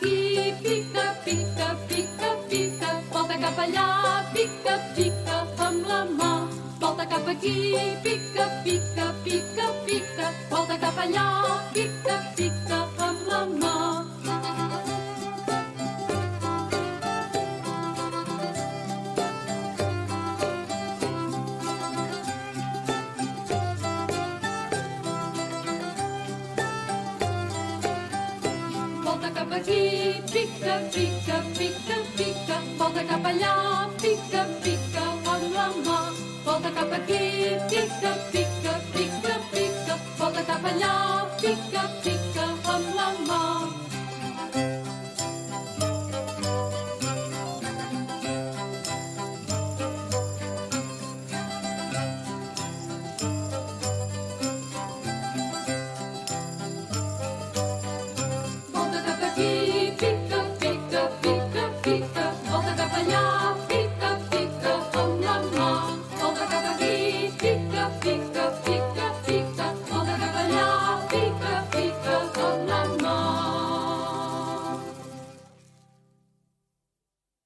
aquí, pica, pica, pica, pica. Volta cap allà, pica, pica, amb la mà. Volta cap aquí, pica, pica, pica, pica. Volta cap allà, pica, pica, amb la mà. Volta cap aquí, pica, pica, pica, pica. Volta cap allà, pica, pica, amb la mà. Volta cap aquí, pica, pica.